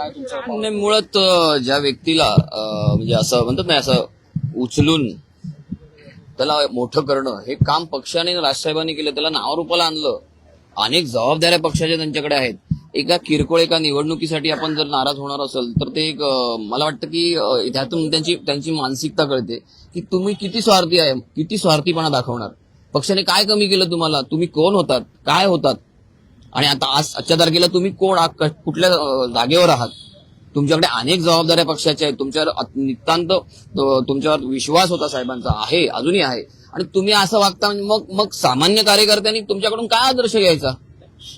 काय तुमचं? नाही, मुळात ज्या व्यक्तीला म्हणजे असं म्हणतात नाही, असं उचलून त्याला मोठं करणं हे काम पक्षाने राजसाहेबांनी केलं, त्याला नावारूपाला आणलं. अनेक जबाबदाऱ्या पक्षाच्या त्यांच्याकडे आहेत. एका किरकोळ एका निवडणुकीसाठी आपण जर नाराज होणार असेल तर ते एक मला वाटतं की त्यातून त्यांची मानसिकता कळते की तुम्ही किती स्वार्थी आहे, किती स्वार्थीपणा दाखवणार. पक्षाने काय कमी केलं तुम्हाला? तुम्ही कोण होतात, काय होतात, आणि आता आजच्या तारखेला तुम्ही कोण आहात, कुठल्या जागेवर आहात. तुमच्याकडे अनेक जबाबदाऱ्या पक्षाच्या आहेत. तुमच्यावर नितांत तुमच्यावर विश्वास होता साहेबांचा, आहे, अजूनही आहे, आणि तुम्ही असं वागता. मग सामान्य कार्यकर्त्यांनी तुमच्याकडून काय आदर्श घ्यायचा?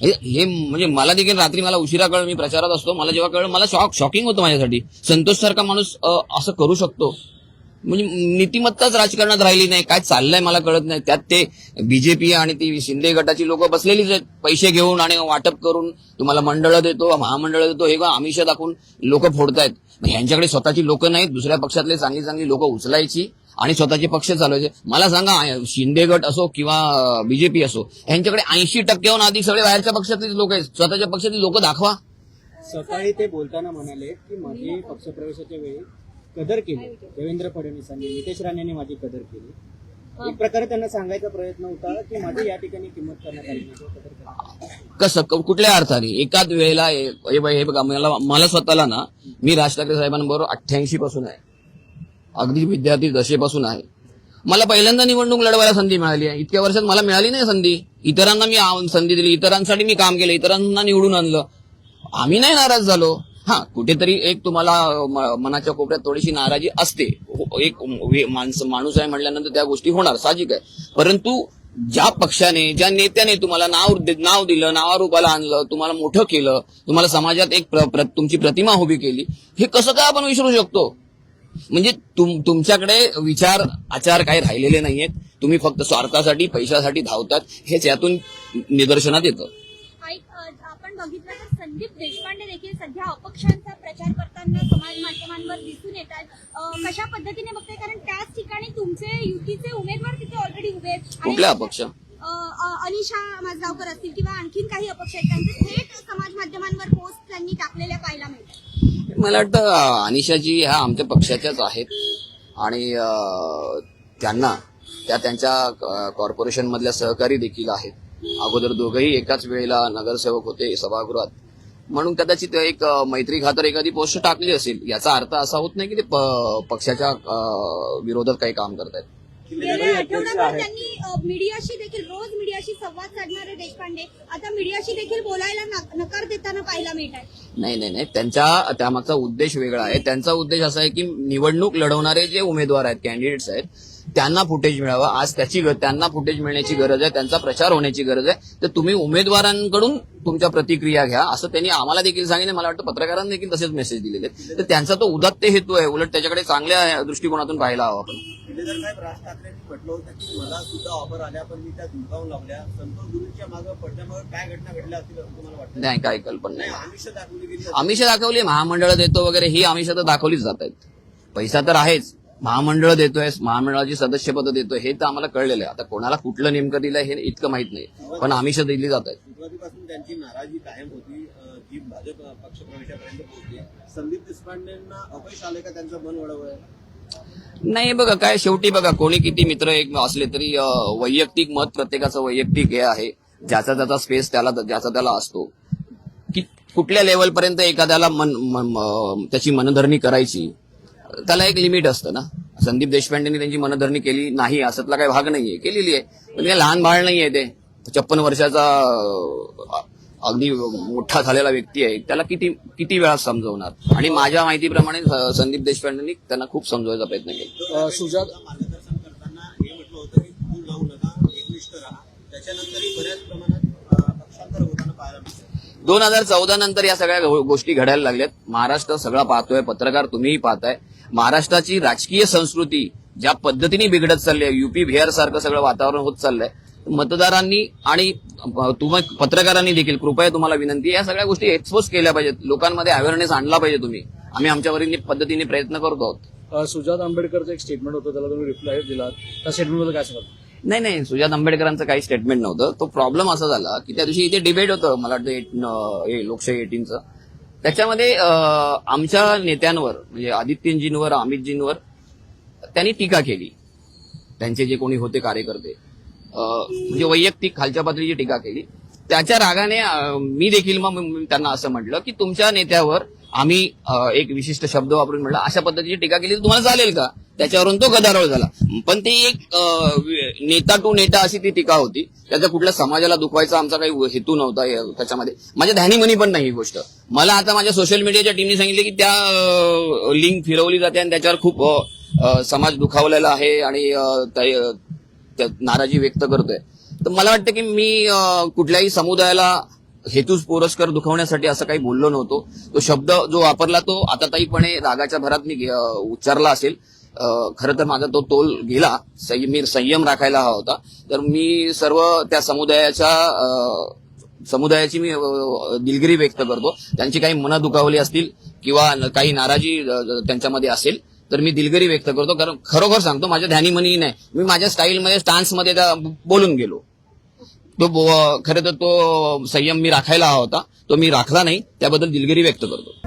हे म्हणजे मला देखील रात्री मला उशिरा कळलं, मी प्रचारात असतो, मला जेव्हा कळलं मला शॉकिंग होतं माझ्यासाठी. संतोष सारखा माणूस असं करू शकतो म्हणजे नीतिमत्ताच राजकारणात राहिली नाही. काय चाललंय मला कळत नाही. त्यात ते बीजेपी आणि ती शिंदे गटाची लोक बसलेलीच आहेत, पैसे घेऊन आणि वाटप करून तुम्हाला मंडळ देतो, महामंडळ देतो, हे आमिष दाखवून लोक फोडतायत. ह्यांच्याकडे स्वतःची लोक नाहीत, दुसऱ्या पक्षातले चांगली चांगली लोक उचलायची आणि स्वतःचे पक्ष चालवायचे. मला सांगा, शिंदे गट असो किंवा बीजेपी असो, यांच्याकडे 80%हून अधिक सगळे बाहेरच्या पक्षातले लोक आहेत. स्वतःच्या पक्षातली लोक दाखवा. सकाळी ते बोलताना म्हणाले की माझी पक्षप्रवेशाच्या वेळी कदर केली देवेंद्र फडणवीसांनी, नितेश राणेंनी माझी कदर केली. एक प्रकारे त्यांना सांगायचा प्रयत्न होता की माझी या ठिकाणी किंमत करण्यात आली नाही. कसं, कुठल्या अर्थाने? एकाच वेळेला हे बघा, मला स्वतःला ना, मी राज ठाकरे साहेबांबरोबर 88 पासून आहे, अगदी विद्यार्थी दशेपासून आहे. मला पहिल्यांदा निवडणूक लढवायला संधी मिळाली आहे. इतक्या वर्षात मला मिळाली नाही संधी. इतरांना मी संधी दिली, इतरांसाठी मी काम केलं, इतरांना निवडून आणलं. आम्ही नाही नाराज झालो. कुठेतरी एक तुम्हाला मनाच्या कोपऱ्यात थोडीशी नाराजी असते. एक माणूस आहे म्हटल्यानंतर त्या गोष्टी होणार, साहजिक आहे. परंतु ज्या पक्षाने, ज्या नेत्याने तुम्हाला नाव दिलं, नावारूपाला आणलं, तुम्हाला मोठं केलं, तुम्हाला समाजात एक तुमची प्रतिमा उभी केली, हे कसं काय आपण विसरू शकतो? म्हणजे तुमच्याकडे विचार आचार काही राहिलेले नाहीयेत. तुम्ही फक्त स्वार्थासाठी, पैशासाठी धावतात, हेच यातून निदर्शनात येतं. आपण बघितलं तर संदीप देशपांडे देखील सध्या अपक्षांचा प्रचार करताना समाज माध्यमांवर दिसून येतात. कशा पद्धतीने बघताय? कारण त्याच ठिकाणी तुमचे युतीचे उमेदवार तिथे ऑलरेडी उभे आहेत. कुठल्या अपक्ष? अनिशा माझगावकर असतील किंवा आणखीन काही अपक्ष आहेत, त्यांचे थेट समाज माध्यमांवर पोस्ट त्यांनी टाकलेल्या पाहायला मिळतात. मला वाटतं अनिशाजी ह्या आमच्या पक्षाच्याच आहेत आणि त्यांना त्यांच्या कॉर्पोरेशन मधल्या सहकारी देखील आहेत. अगोदर दोघंही एकाच वेळेला नगरसेवक होते सभागृहात, म्हणून कदाचित एक मैत्री खातर एखादी पोस्ट टाकली असेल. याचा अर्थ असा होत नाही की ते पक्षाच्या विरोधात काही काम करतायत. गेल्या आठवड्याभर त्यांनी मीडियाशी देखील, रोज मीडियाशी संवाद साधणारे देशपांडे आता मीडियाशी देखील बोलायला नकार देताना पाहायला मिळतात. नाही, त्यामागचा उद्देश वेगळा आहे. त्यांचा उद्देश असा आहे की निवडणूक लढवणारे जे उमेदवार आहेत, कॅन्डिडेट्स आहेत, त्यांना फुटेज मिळावं. आज त्यांना फुटेज मिळण्याची गरज आहे, त्यांचा प्रचार होण्याची गरज आहे. तर तुम्ही उमेदवारांकडून तुमच्या प्रतिक्रिया घ्या, असं त्यांनी आम्हाला देखील सांगितलं. मला वाटतं पत्रकारांना देखील तसेच मेसेज दिलेले आहेत. तर त्यांचा तो उदात्त हेतू आहे. उलट त्याच्याकडे चांगल्या दृष्टिकोनातून पाहायला हवं आपण. साहेब, राज ठाकरेंनी म्हटलं होतं की मला सुद्धा ऑफर आल्या पण मी त्या धुडकावून लावल्या. संतोष गुरुंच्या मागे पडल्यामुळे काय घटना घडल्या असतील असं तुम्हाला वाटतं? नाही, काही कल्पना नाही. आमिष दाखवली गेली, आमिष दाखवली, महामंडळ देतो वगैरे, ही आमिष तर दाखवलीच जात आहेत. पैसा तर आहेच, महामंडळ देतोय, महामंडळाची सदस्यपद देतोय, हे तर आम्हाला कळलेलं आहे. आता कोणाला कुठलं नेमकं दिलंय हे इतकं माहित नाही, पण आमिष दिली जात आहेत. सुरुवातीपासून त्यांची नाराजी कायम होती, जी भाजप पक्षप्रवेशापर्यंत पोहोचली. संदीप देशपांडेंना अपयश आले का त्यांचं मन वळवलं? नाही, बघा काय, शेवटी बघा, कोणी किती मित्र एक असले तरी वैयक्तिक मत प्रत्येकाचं वैयक्तिक हे आहे. ज्याचा त्याचा स्पेस ज्याचा त्याला असतो. की कुठल्या लेवलपर्यंत एखाद्याला त्याची मनधरणी करायची, त्याला एक लिमिट असतं ना. संदीप देशपांडेंनी त्यांची मनधरणी केली नाही असतला काही भाग नाहीये, केलेली आहे. पण ते लहान बाळ नाहीये, ते 56 वर्षाचा अगदी मोठा झालेला व्यक्ती आहे. त्याला किती वेळा समजवणार? आणि माझ्या माहितीप्रमाणे संदीप देशपांडेंनी त्यांना खूप समजवायचा प्रयत्न केला. सुजात, मार्गदर्शन करताना हे म्हटलं होतं की दूर जाऊ नका, एकनिष्ठ राहा. त्याच्यानंतरही बऱ्याच प्रमाणात पक्षांतर होताना पाहायला मिळतं. 2014 नंतर या सगळ्या गोष्टी घडायला लागल्यात. महाराष्ट्र सगळा पाहतोय, पत्रकार तुम्हीही पाहताय. महाराष्ट्राची राजकीय संस्कृती ज्या पद्धतीने बिघडत चालली आहे, युपी बिहार सारखं सगळं वातावरण होत चाललंय. मतदारांनी आणि तुम्ही पत्रकारांनी देखील कृपया तुम्हाला विनंती आहे, या सगळ्या गोष्टी एक्सपोज केल्या पाहिजेत, लोकांमध्ये अवेअरनेस आणला पाहिजे. आम्ही आमच्यावरील पद्धतीने प्रयत्न करतो आहोत. सुजात आंबेडकरचं एक स्टेटमेंट होतं, त्याला तुम्ही रिप्लाय दिला, त्या स्टेटमेंटबद्दल काय सांगाल? नाही, सुजात आंबेडकरांचं काही स्टेटमेंट नव्हतं. तो प्रॉब्लेम असा झाला की त्या दिवशी इथे डिबेट होतं, मला वाटतं लोकशाही 18चं. त्याच्यामध्ये आमच्या नेत्यांवर म्हणजे आदित्यजींवर, अमितजींवर त्यांनी टीका केली. त्यांचे जे कोणी होते कार्यकर्ते म्हणजे वैयक्तिक खालच्या पातळीची टीका केली. त्याच्या रागाने मी देखील मग त्यांना असं म्हटलं की तुमच्या नेत्यावर आम्ही एक विशिष्ट शब्द वापरून म्हटलं अशा पद्धतीची टीका केली तर तुम्हाला चालेल का? त्याच्यावरून तो गदारोळ झाला. पण ती एक नेता टू नेता अशी ती टीका होती. त्याचा कुठल्या समाजाला दुखवायचा आमचा काही हेतू नव्हता त्याच्यामध्ये. माझ्या ध्यानीमनी पण नाही ही गोष्ट. मला आता माझ्या सोशल मीडियाच्या टीमने सांगितले की त्या लिंक फिरवली जाते आणि त्याच्यावर खूप समाज दुखावलेला आहे आणि नाराजी व्यक्त करतोय. तर मला वाटतं की मी कुठल्याही समुदायाला हेतुपुरस्कर दुखवण्यासाठी असं काही बोललो नव्हतो. तो शब्द जो वापरला तो आताताईपणे रागाच्या भरात मी उच्चारला असेल. खरं तर माझा तो तोल गेला. मी संयम राखायला हवा होता. तर मी सर्व त्या समुदायाची मी दिलगिरी व्यक्त करतो. त्यांची काही मनं दुखावली असतील किंवा काही नाराजी त्यांच्यामध्ये असेल तर मी दिलगिरी व्यक्त करतो. कारण खरोखर सांगतो माझ्या ध्यानीमनी नाही. मी माझ्या स्टाईलमध्ये स्टान्समध्ये बोलून गेलो. तो खरं तर तो संयम मी राखायला हवा होता. तो मी राखला नाही. त्याबद्दल दिलगिरी व्यक्त करतो.